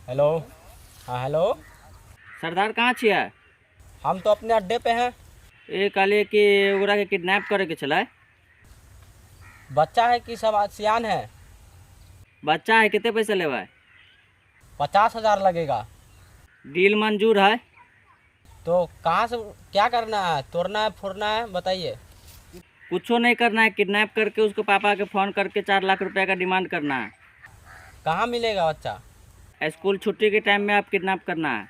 Hello. हाँ hello. सरदार कहाँ छियै? हम तो अपने अड्डे पे हैं। ए कहलिए कि ओकरा के किडनैप करे के छलै। बच्चा है कि सब सियान है? बच्चा है, कितने पैसे लेबै? 50,000 लगेगा। डील मंजूर है। तो कहाँ से क्या करना है? तोड़ना है, फोड़ना है, बताइए। कुछो नहीं करना है, किडनैप करके उसको पापा के फ़ोन करके 4 लाख रुपए का डिमांड करना है। कहाँ मिलेगा बच्चा? स्कूल छुट्टी के टाइम में आप किडनैप करना है।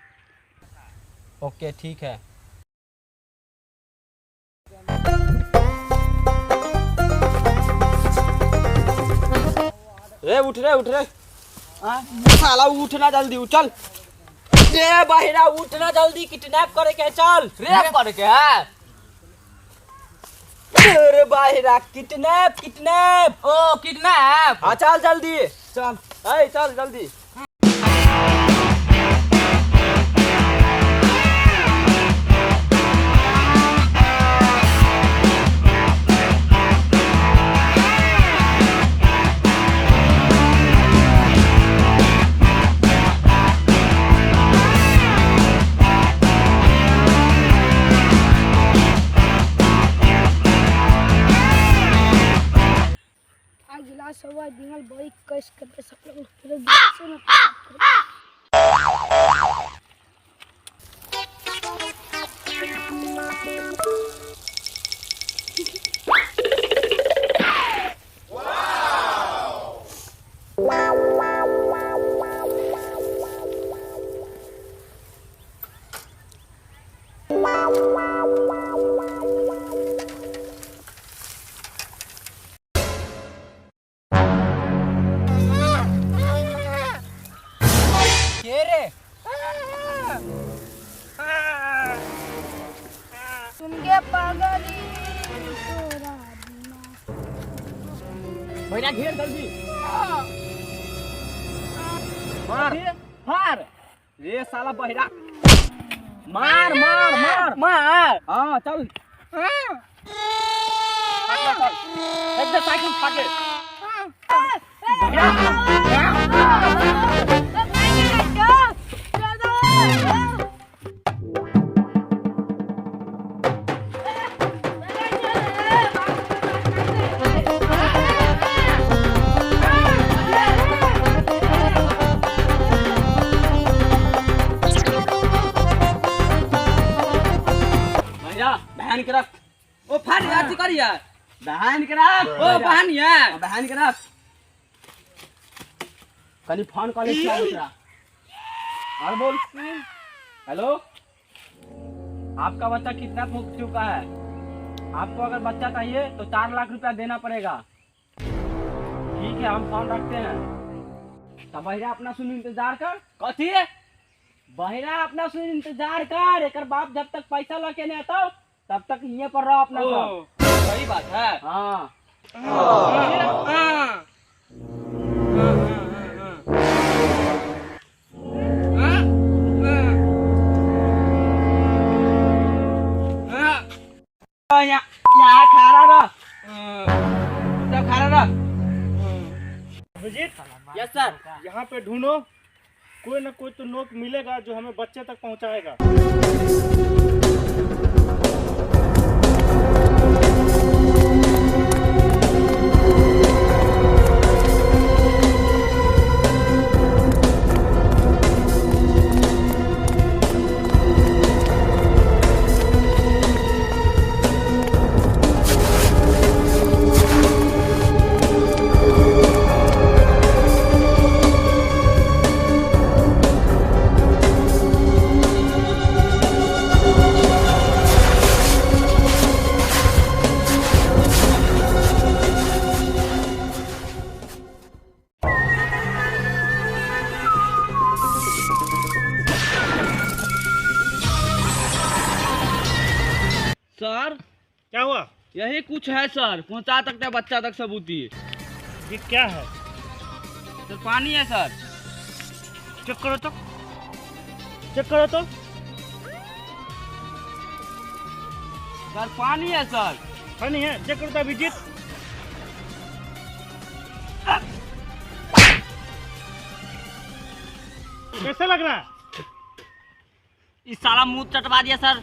ओके ठीक है। रे उठ रे साला उठना जल्दी उछल। रे बाहिरा उठना जल्दी, किडनैप करे के चल। रेप करे के है? रे बाहिरा किडनैप। ओ किडनैप। हाँ चल जल्दी चल। चल जल्दी। गिलास हुआ दिंगल बड़ी कस करके सब लोग पूरे गिलास में तुमके पागली तोरा बिना। भैया घेर जल्दी। मार रे साला बहिरा मार। हाँ चल एकदम साइकिल फाके। बहन के रख। ओ फाड़ जाती करिया। बहन के रख। ओ बहनिया। बहन के रख। कनी फोन कर ले दूसरा। और बोल। हेलो। आपका बच्चा किडनैप हो चुका है। आपको अगर बच्चा चाहिए तो 4 लाख रुपया देना पड़ेगा। ठीक है हम फोन रखते हैं। तो बहिरा अपना सुन इंतजार कर। कथी है? बहिरा अपना सुन इंतजार कर। एक बाप जब तक पैसा लेके नहीं आता तब तक ये पर रहो अपना। सही बात है। हाँ यहाँ खड़ा रह। सब खड़ा रह। Abhijeet, yes sir. यहाँ पे ढूंढो, कोई ना कोई तो लोग मिलेगा जो हमें बच्चे तक पहुँचाएगा। सर क्या हुआ? यही कुछ है सर, पहुंचा सकते हैं बच्चा तक सबूती। ये क्या है? सर पानी है सर। चेक करो तो, चेक करो तो। सर पानी है सर। पानी है, चेक करो तो अभिजीत। कैसा लग रहा है? इस साला मुंह चटवा दिया सर।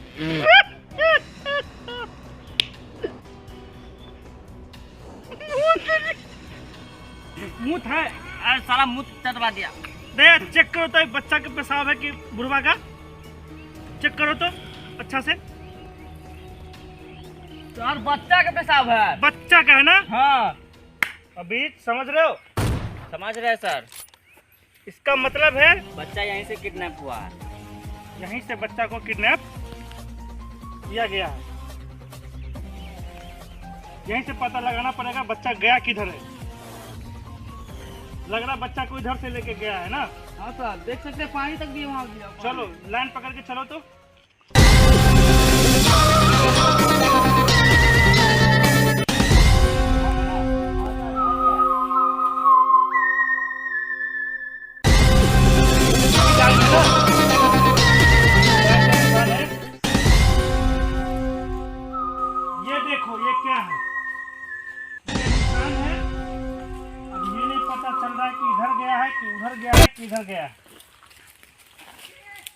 मुंह है। अरे साला मुंह चटवा दिया। दे चेक करो तो, बच्चा का पेशाब है कि बुढ़वा का? चेक करो तो अच्छा से। सर बच्चा का पेशाब है। बच्चा का है ना? हाँ अभी समझ रहे हो? समझ रहे हैं सर। इसका मतलब है बच्चा यहीं से किडनैप हुआ है। यहीं से बच्चा को किडनैप किया गया है। यहीं से पता लगाना पड़ेगा बच्चा गया किधर है। लग रहा बच्चा को इधर से लेके गया है ना? हाँ सर, देख सकते हैं पानी तक भी वहाँ गया। चलो लाइन पकड़ के चलो तो। ये देखो ये क्या है? ये निशान है। अब ये नहीं पता चल रहा है कि इधर गया है कि उधर गया है कि इधर गया है।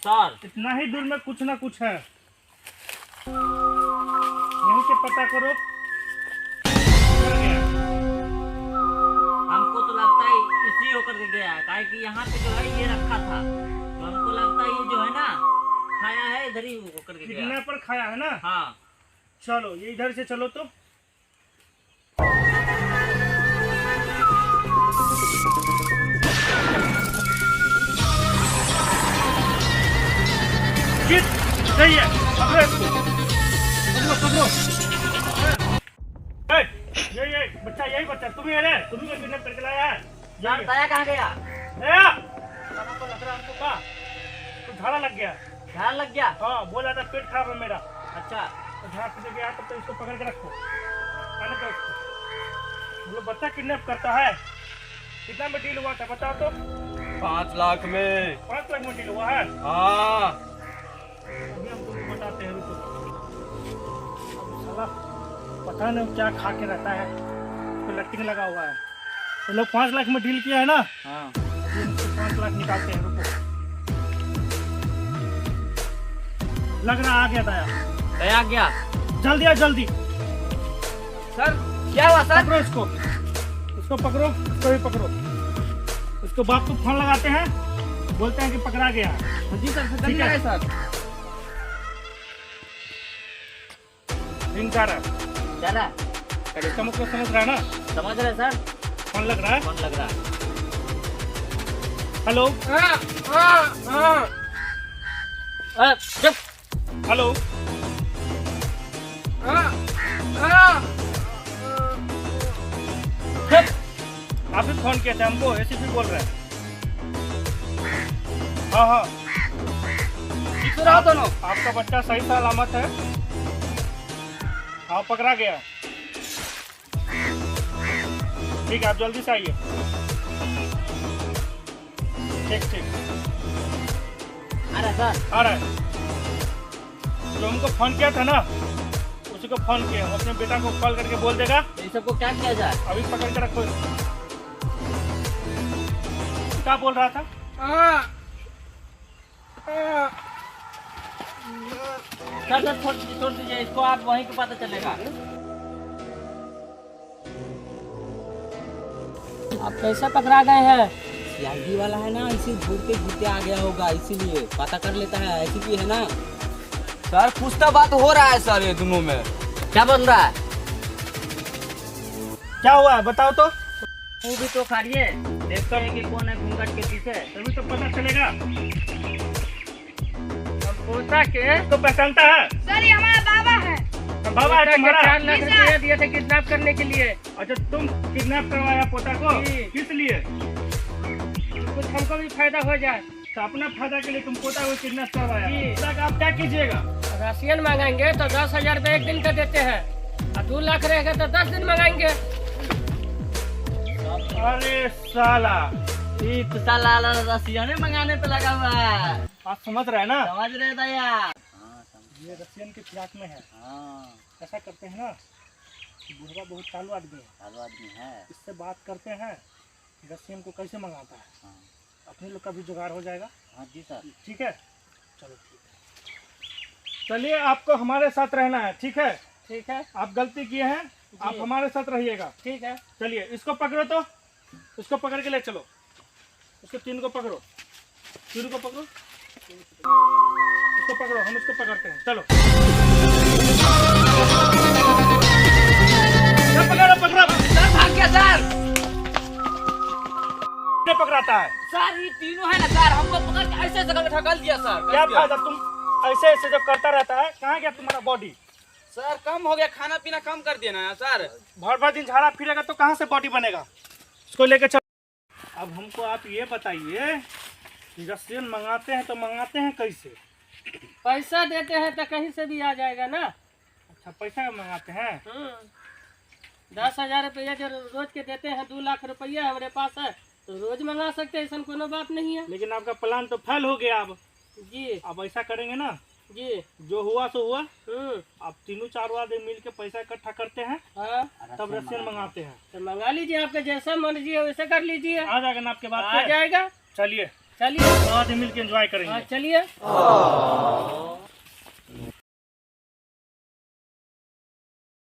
सर इतना ही दूर में कुछ ना कुछ है। यहीं से पता करो किधर गया। हमको तो लगता है इसी होकर के गया है, काहे कि यहाँ पे जो है ये रखा था, तो हमको लगता है ये जो है ना खाया है, इधर ही होकर के गया। किडनैपर खाया है ना? हाँ चलो ये इधर से चलो तो। जीत सही है, पकड़ो इसको, पकड़ो पकड़ो। ये बच्चा, यही बच्चा तुम ही है ना? तुम ही को किडनैप करके लाया है? यार दया कहाँ गया? हमको लग रहा है हमको का तो झाड़ा लग गया। ध्यान लग गया। हाँ बोल रहा था पेट खराब है मेरा। अच्छा तो झाड़ पीछे गया तब तो इसको पकड़ के रखो, आने दो इसको। वो बच्चा किडनैप करता है। कितना में डील हुआ था बताओ तो? 5 लाख में। 5 लाख में डील हुआ है। हाँ अभी हम तुमको बताते हैं, रुको। अब साला पता नहीं क्या खा के रहता है, तो लट्टिंग लगा हुआ है। तो लोग 5 लाख में डील किया है ना? हाँ 5 लाख निकालते हैं, रुको। लग रहा आ गया दया। दया गया। जल्दी आ जल्दी। सर क्या हुआ सर? पकड़ो इसको, इसको पकड़ो, इसको भी पकड़ो। इसको बाप को फोन लगाते हैं, बोलते हैं कि पकड़ा गया है। जी सर, ठीक है सर। रिंग कर रहा है। जा रहा है। इसका मतलब समझ रहा है ना? समझ रहे सर। फोन लग रहा है। कौन लग रहा है? हेलो चुप। हेलो। आप भी फोन किए थे हमको? एसीपी बोल रहे हैं। हाँ हाँ ठीक से रहो दोनों। आपका बच्चा सही सलामत है। हाँ पकड़ा गया। ठीक है आप जल्दी से आइए। ठीक ठीक आ रहा है सर। आ रहा है। जो हमको फोन किया था ना, उसी को फोन किया। अपने बेटा को कॉल करके बोल देगा। तो इन सबको क्या किया जाए? अभी पकड़ के रखो इसको। क्या बोल रहा था? सर सर छोड़ दीजिए इसको, आप वहीं पे पता चलेगा। आप कैसा पकड़ा गए हैं? सीआईडी वाला है ना, इसी घूरते घूरते आ गया होगा, इसीलिए पता कर लेता है। ऐसी भी है ना सर कुछ तो बात हो रहा है सर, ये दोनों में। क्या बन रहा है? क्या हुआ है बताओ तो। वो भी तो खाइए, देखते हैं कि कौन है घूंघट के पीछे। तभी तो पता चलेगा। पोता के तो पहचानता है? सर ये हमारा बाबा है। बाबा है तुम्हारा? 4 लाख रुपया दिए थे किडनैप करने के लिए। अच्छा तुम किडनैप करवाया पोता को? जी। किस लिए? कुछ हमको भी फायदा हो जाए। तो अपना फायदा के लिए तुम पोता को किडनैप करवाया। जी। पोता का आप क्या कीजिएगा? रसियन मंगाएंगे तो 10,000 रुपये एक दिन का देते हैं, और 2 लाख रहेगा तो 10 दिन मंगाएंगे। अरे साला, ये तो साला रसियन मंगाने पे लगा हुआ है। आप समझ रहे हैं ना, समझ रहे भैया? ये रसियन के फिराक में है। हाँ, ऐसा करते हैं ना, बुढ़वा बहुत चालू आदमी है, चालू आदमी है। इससे बात करते हैं कि रसियन को कैसे मंगाता है, हाँ, अपने लोग का भी जुगाड़ हो जाएगा। हाँ जी सर। ठीक है, चलो ठीक है। चलिए, आपको हमारे साथ रहना है, ठीक है? ठीक है, आप गलती किए हैं, आप हमारे साथ रहिएगा। ठीक है। चलिए, इसको पकड़ो, तो इसको पकड़ के ले चलो, इसको 3 को पकड़ो, 3 को पकड़ो, इसको पकड़ो, हम इसको पकड़ते हैं। चलो, पकड़ो पकड़ो। सर भाग गया सर। पकड़ाता है सर ये तीनों है ना सर, हमको पकड़ के ऐसे जगह में ढकल दिया सर। क्या फायदा, तुम ऐसे ऐसे जब करता रहता है, कहाँ गया तुम्हारा बॉडी? सर कम हो गया, खाना पीना कम कर दिया ना सर। भर भर दिन झाड़ा फिरेगा तो कहाँ से बॉडी बनेगा? इसको लेके चलो। अब हमको आप ये बताइए कि रसियन मंगाते हैं तो मंगाते हैं कैसे? पैसा देते हैं तो कहीं से भी आ जाएगा ना। अच्छा, पैसा मंगाते हैं? 10,000 रुपया जो रोज के देते हैं, 2 लाख रुपया हमारे पास है, तो रोज मंगा सकते हैं, ऐसा कोनो बात नहीं है। लेकिन आपका प्लान तो फेल हो गया। अब जी अब ऐसा करेंगे ना, जी। जो हुआ सो हुआ। अब 3-4 आदमी मिल के पैसा इकट्ठा करते हैं, हाँ, तब रसियन मंगाते हैं। तो मंगा लीजिए, आपका जैसा मर्जी है वैसे कर लीजिए। आ जाएगा ना आपके बात आ पे? जाएगा। चलिए, चलिए, 2 आदमी मिल के एंजॉय हाँ करेंगे। चलिए।